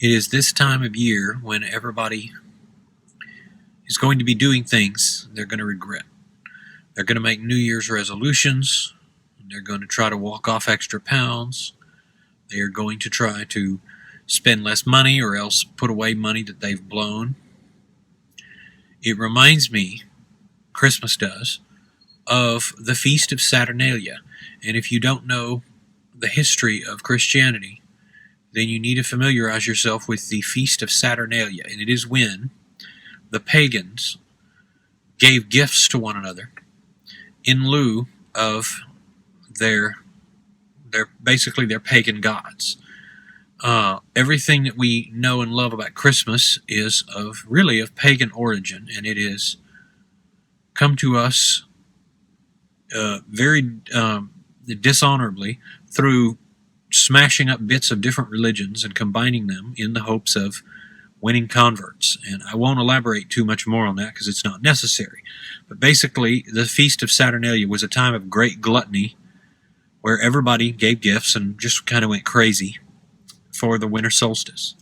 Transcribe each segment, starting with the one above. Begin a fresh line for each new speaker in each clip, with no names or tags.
It is this time of year when everybody is going to be doing things they're going to regret. They're going to make New Year's resolutions. They're going to try to walk off extra pounds. They are going to try to spend less money or else put away money that they've blown. It reminds me, Christmas does, of the Feast of Saturnalia. And if you don't know the history of Christianity, then you need to familiarize yourself with the Feast of Saturnalia. And it is when the pagans gave gifts to one another in lieu of their pagan gods. Everything that we know and love about Christmas is of pagan origin, and it is come to us very dishonorably through smashing up bits of different religions and combining them in the hopes of winning converts. And I won't elaborate too much more on that because it's not necessary. But basically, the Feast of Saturnalia was a time of great gluttony where everybody gave gifts and just kind of went crazy for the winter solstice.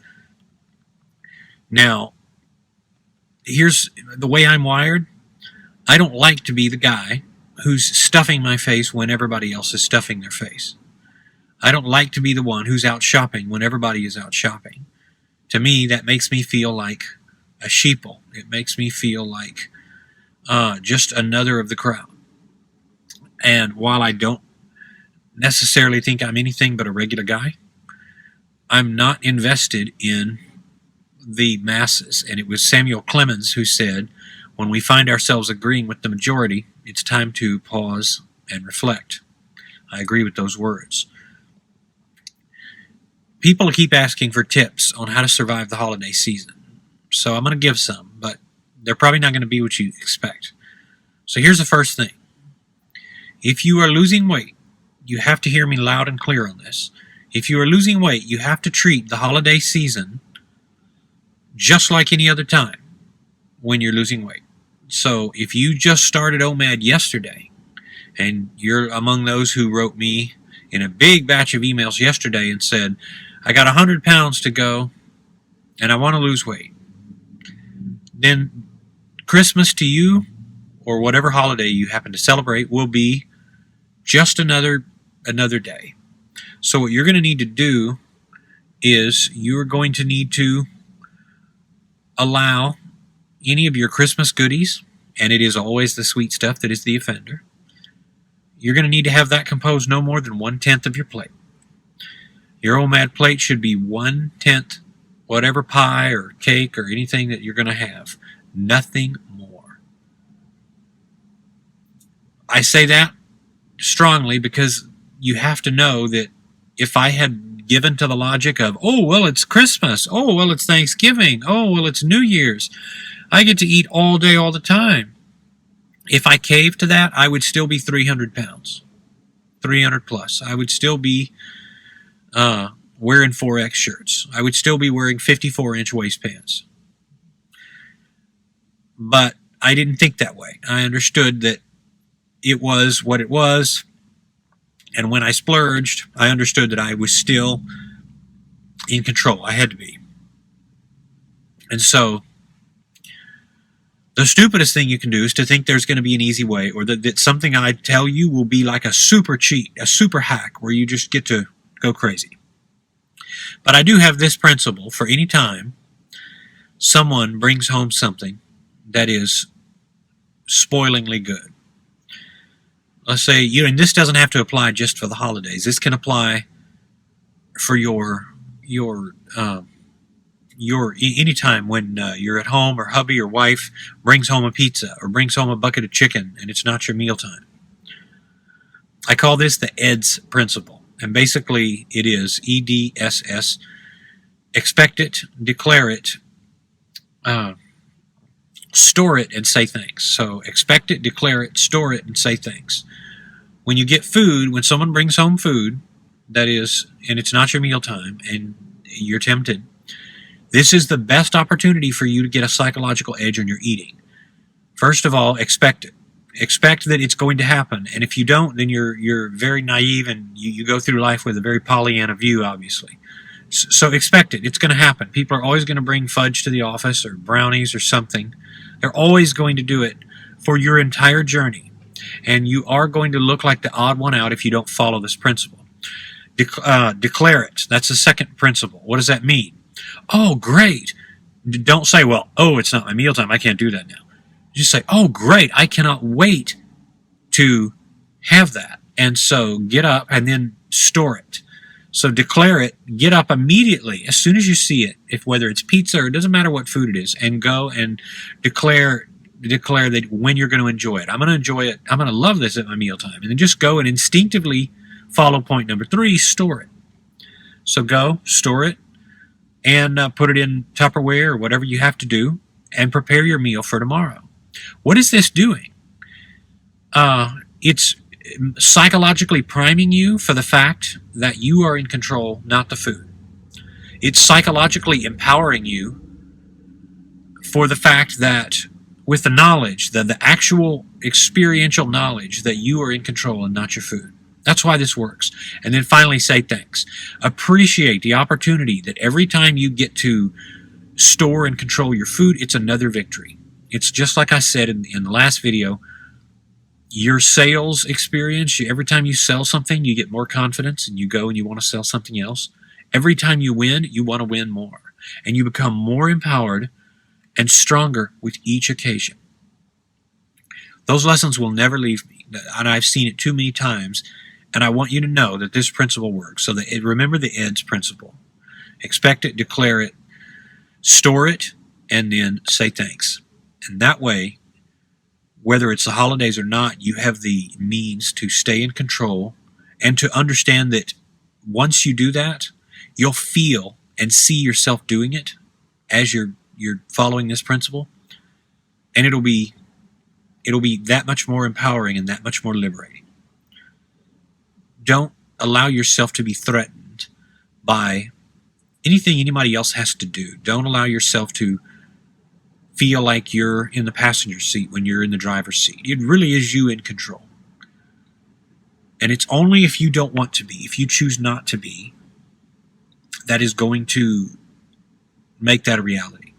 Now, here's the way I'm wired. I don't like to be the guy who's stuffing my face when everybody else is stuffing their face. I don't like to be the one who's out shopping when everybody is out shopping. To me, that makes me feel like a sheeple. It makes me feel like just another of the crowd. And while I don't necessarily think I'm anything but a regular guy, I'm not invested in the masses. And it was Samuel Clemens who said, when we find ourselves agreeing with the majority, it's time to pause and reflect. I agree with those words. People keep asking for tips on how to survive the holiday season. So I'm going to give some, but they're probably not going to be what you expect. So here's the first thing. If you are losing weight, you have to hear me loud and clear on this. If you are losing weight, you have to treat the holiday season just like any other time when you're losing weight. So if you just started OMAD yesterday, and you're among those who wrote me in a big batch of emails yesterday and said, I got 100 pounds to go, and I want to lose weight, then Christmas to you, or whatever holiday you happen to celebrate, will be just another day. So what you're going to need to do is you're going to need to allow any of your Christmas goodies, and it is always the sweet stuff that is the offender, you're going to need to have that composed no more than 1/10 of your plate. Your OMAD plate should be 1/10 whatever pie or cake or anything that you're going to have. Nothing more. I say that strongly because you have to know that if I had given to the logic of, oh, well, it's Christmas, oh, well, it's Thanksgiving, oh, well, it's New Year's, I get to eat all day, all the time. If I caved to that, I would still be 300 pounds, 300 plus. I would still be wearing 4X shirts. I would still be wearing 54-inch waistbands. But I didn't think that way. I understood that it was what it was. And when I splurged, I understood that I was still in control. I had to be. And so the stupidest thing you can do is to think there's going to be an easy way, or that something I tell you will be like a super cheat, a super hack, where you just get to go crazy. But I do have this principle for any time someone brings home something that is spoilingly good. Let's say, and this doesn't have to apply just for the holidays. This can apply for your any time when you're at home, or hubby or wife brings home a pizza or brings home a bucket of chicken and it's not your mealtime. I call this the EDSS Principle. And basically it is EDSS. Expect it, declare it, store it, and say thanks. So expect it, declare it, store it, and say thanks. When you get food, when someone brings home food, that is, and it's not your mealtime, and you're tempted, this is the best opportunity for you to get a psychological edge on your eating. First of all, expect it. Expect that it's going to happen. And if you don't, then you're very naive, and you go through life with a very Pollyanna view, obviously. So expect it. It's going to happen. People are always going to bring fudge to the office or brownies or something. They're always going to do it for your entire journey. And you are going to look like the odd one out if you don't follow this principle. Declare it. That's the second principle. What does that mean? Oh, great. Don't say, well, oh, it's not my mealtime. I can't do that now. Just say, oh, great. I cannot wait to have that. And so get up and then store it. So declare it, get up immediately as soon as you see it, if whether it's pizza or it doesn't matter what food it is, and go and declare that when you're going to enjoy it. I'm going to enjoy it. I'm going to love this at my mealtime. And then just go and instinctively follow point number 3, store it. So go, store it, and put it in Tupperware or whatever you have to do, and prepare your meal for tomorrow. What is this doing? It's psychologically priming you for the fact that you are in control, not the food. It's psychologically empowering you for the fact that with the knowledge, the actual experiential knowledge that you are in control and not your food. That's why this works. And then finally, say thanks. Appreciate the opportunity that every time you get to store and control your food, it's another victory. It's just like I said in the last video, your sales experience, every time you sell something, you get more confidence and you go and you want to sell something else. Every time you win, you want to win more. And you become more empowered and stronger with each occasion. Those lessons will never leave me. And I've seen it too many times. And I want you to know that this principle works. So that remember the EDSS principle. Expect it, declare it, store it, and then say thanks. And that way, whether it's the holidays or not, you have the means to stay in control and to understand that once you do that, you'll feel and see yourself doing it as you're following this principle, and it'll be that much more empowering and that much more liberating. Don't allow yourself to be threatened by anything anybody else has to do. Don't allow yourself to feel like you're in the passenger seat when you're in the driver's seat. It really is you in control. And it's only if you don't want to be, if you choose not to be, that is going to make that a reality.